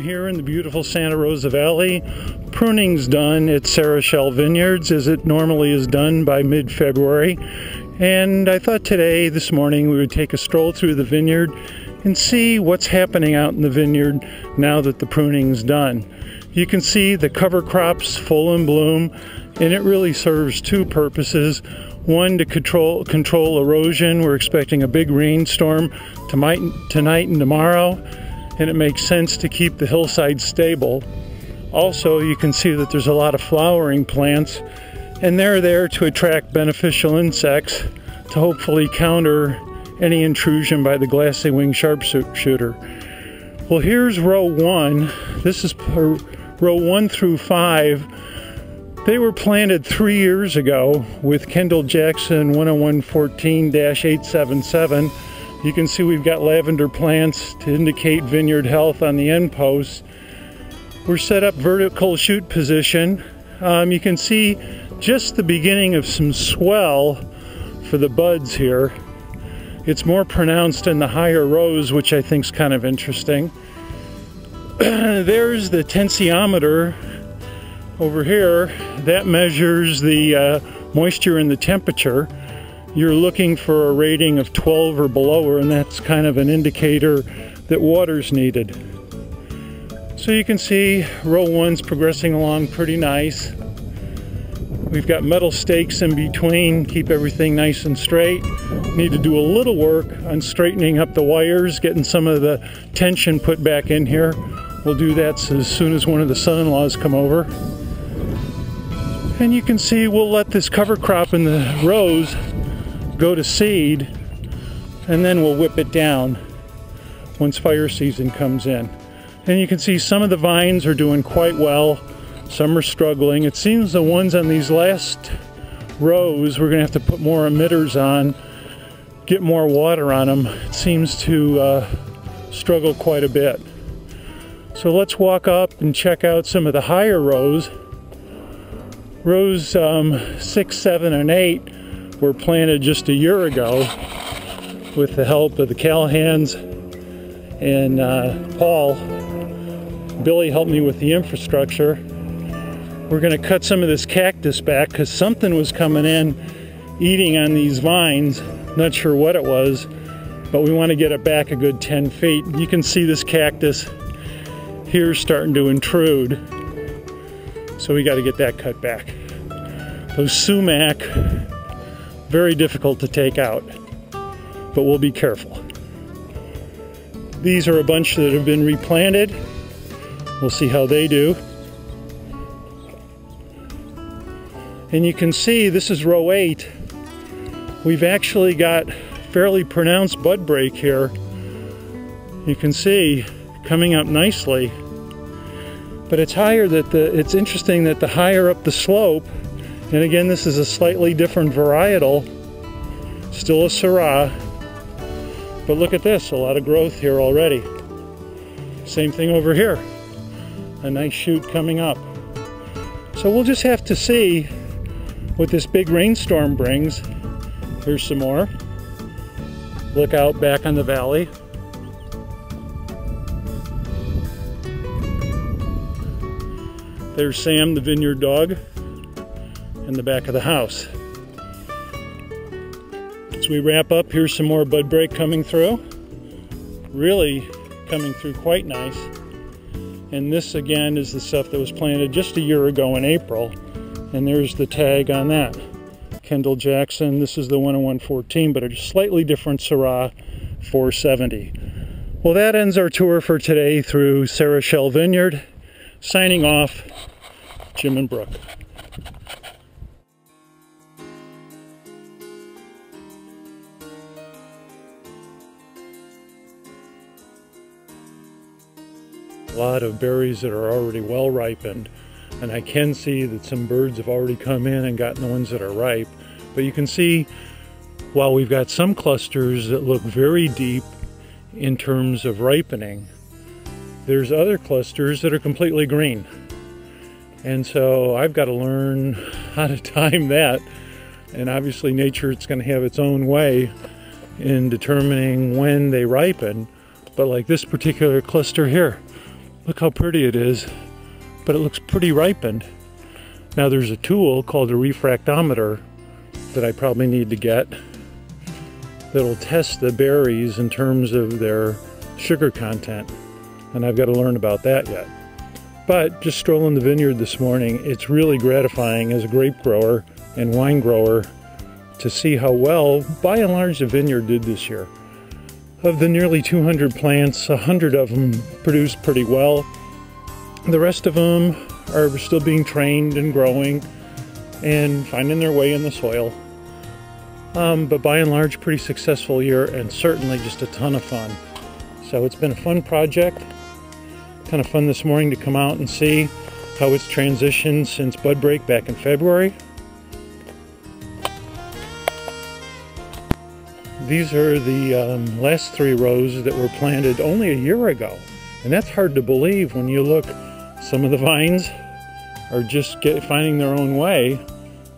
here in the beautiful Santa Rosa Valley. Pruning's done at Sara Chelle Vineyards as it normally is done by mid-February. And I thought today, this morning, we would take a stroll through the vineyard and see what's happening out in the vineyard now that the pruning's done. You can see the cover crops full in bloom, and it really serves two purposes. One, to control erosion. We're expecting a big rainstorm tonight and tomorrow, and it makes sense to keep the hillside stable. Also, you can see that there's a lot of flowering plants, and they're there to attract beneficial insects to hopefully counter any intrusion by the glassy winged sharpshooter. Well, here's row 1. This is row 1 through 5. They were planted 3 years ago with Kendall Jackson 10114-877. You can see we've got lavender plants to indicate vineyard health on the end posts. We're set up vertical shoot position. You can see just the beginning of some swell for the buds here. It's more pronounced in the higher rows, which I think is kind of interesting. There's the tensiometer over here. That measures the moisture and the temperature. You're looking for a rating of 12 or below, and that's kind of an indicator that water's needed. So you can see row 1's progressing along pretty nice. We've got metal stakes in between, keep everything nice and straight. Need to do a little work on straightening up the wires, getting some of the tension put back in here. We'll do that as soon as one of the son-in-laws come over. And you can see we'll let this cover crop in the rows go to seed, and then we'll whip it down once fire season comes in. And you can see some of the vines are doing quite well, some are struggling. It seems the ones on these last rows, we're gonna have to put more emitters on, get more water on them. It seems to struggle quite a bit. So let's walk up and check out some of the higher rows. Rows 6, 7, and 8 were planted just a year ago with the help of the Callahans and Paul. Billy helped me with the infrastructure. We're going to cut some of this cactus back because something was coming in eating on these vines. Not sure what it was, but we want to get it back a good 10 feet. You can see this cactus here starting to intrude, so we got to get that cut back. Those sumac, very difficult to take out, but we'll be careful. These are a bunch that have been replanted. We'll see how they do. And you can see this is row 8. We've actually got fairly pronounced bud break here. You can see coming up nicely. But it's higher it's interesting that the higher up the slope, and again this is a slightly different varietal, still a Syrah, but look at this, a lot of growth here already. Same thing over here, a nice shoot coming up. So we'll just have to see what this big rainstorm brings. Here's some more. Look out back on the valley. There's Sam, the vineyard dog, in the back of the house. As we wrap up, here's some more bud break coming through. Really coming through quite nice. And this again is the stuff that was planted just a year ago in April. And there's the tag on that. Kendall Jackson, this is the 10114, but a slightly different Syrah 470. Well, that ends our tour for today through Sara Chelle Vineyard. Signing off, Jim and Brooke. A lot of berries that are already well ripened, and I can see that some birds have already come in and gotten the ones that are ripe. But you can see, while we've got some clusters that look very deep in terms of ripening, there's other clusters that are completely green. And so I've got to learn how to time that. And obviously nature, it's going to have its own way in determining when they ripen. But like this particular cluster here, Look how pretty it is, but it looks pretty ripened. Now there's a tool called a refractometer that I probably need to get that'll test the berries in terms of their sugar content, and I've got to learn about that yet. But just strolling the vineyard this morning, it's really gratifying as a grape grower and wine grower to see how well, by and large, the vineyard did this year. Of the nearly 200 plants, 100 of them produced pretty well. The rest of them are still being trained and growing and finding their way in the soil. But by and large, pretty successful year, and certainly just a ton of fun. So it's been a fun project. Kind of fun this morning to come out and see how it's transitioned since bud break back in February. These are the last 3 rows that were planted only a year ago. And that's hard to believe when you look. Some of the vines are just finding their own way.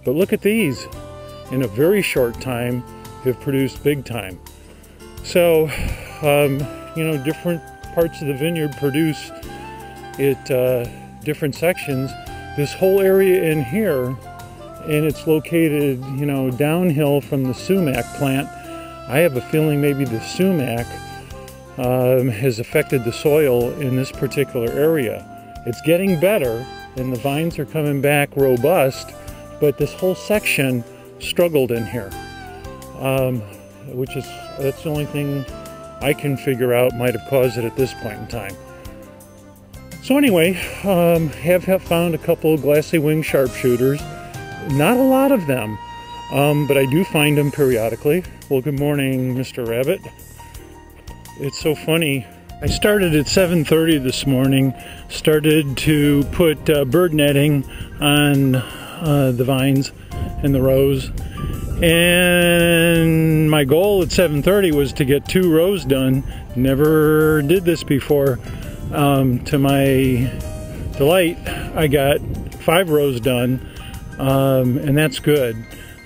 But look at these. In a very short time, have produced big time. So, you know, different parts of the vineyard produce at different sections. This whole area in here, and it's located, you know, downhill from the sumac plant. I have a feeling maybe the sumac has affected the soil in this particular area. It's getting better, and the vines are coming back robust, but this whole section struggled in here, that's the only thing I can figure out might have caused it at this point in time. So anyway, have found a couple of glassy wing sharpshooters. Not a lot of them, but I do find them periodically. Well, good morning, Mr. Rabbit. It's so funny. I started at 7:30 this morning, started to put bird netting on the vines and the rows. And my goal at 7:30 was to get 2 rows done. Never did this before. To my delight, I got 5 rows done, and that's good.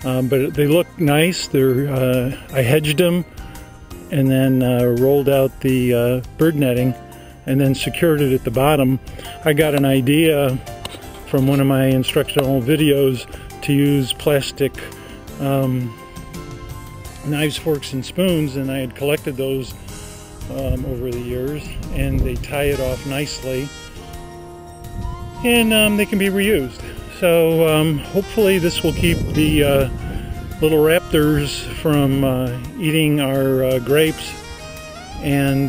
But they look nice. I hedged them and then rolled out the bird netting and then secured it at the bottom. I got an idea from one of my instructional videos to use plastic knives, forks, and spoons, and I had collected those over the years, and they tie it off nicely, and they can be reused. So hopefully this will keep the little raptors from eating our grapes, and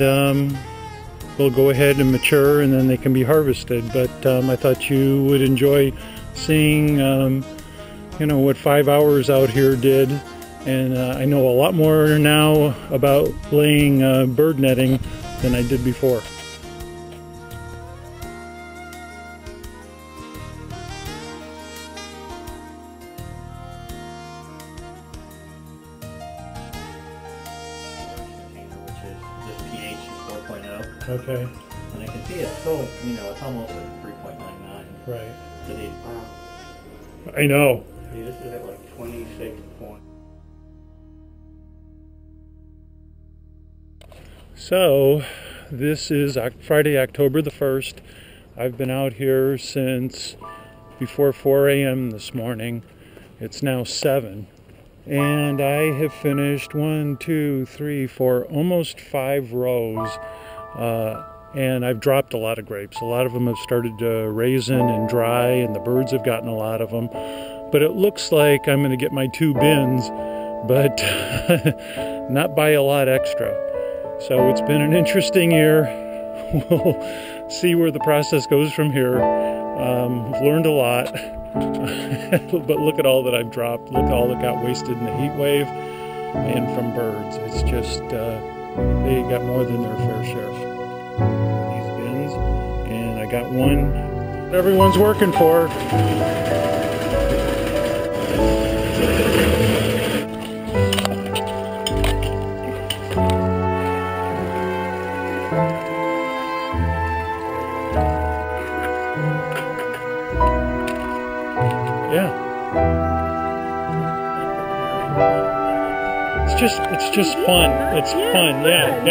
they'll go ahead and mature, and then they can be harvested. But I thought you would enjoy seeing you know, what 5 hours out here did. And I know a lot more now about laying bird netting than I did before. Which is just pH 4.0. Okay. And I can see it's still, you know, it's almost at 3.99. Right. Today. I know. See, this is at like 26 points. So, this is Friday, October the 1st. I've been out here since before 4 a.m. this morning. It's now 7. And I have finished 1, 2, 3, 4, almost 5 rows. And I've dropped a lot of grapes. A lot of them have started to raisin and dry, and the birds have gotten a lot of them. But it looks like I'm going to get my 2 bins, but not buy a lot extra. So it's been an interesting year. We'll see where the process goes from here. I've learned a lot, but look at all that I've dropped. Look at all that got wasted in the heat wave and from birds. It's just, they got more than their fair share in these bins. And I got one that everyone's working for. Yeah. It's just fun. It's fun. Yeah.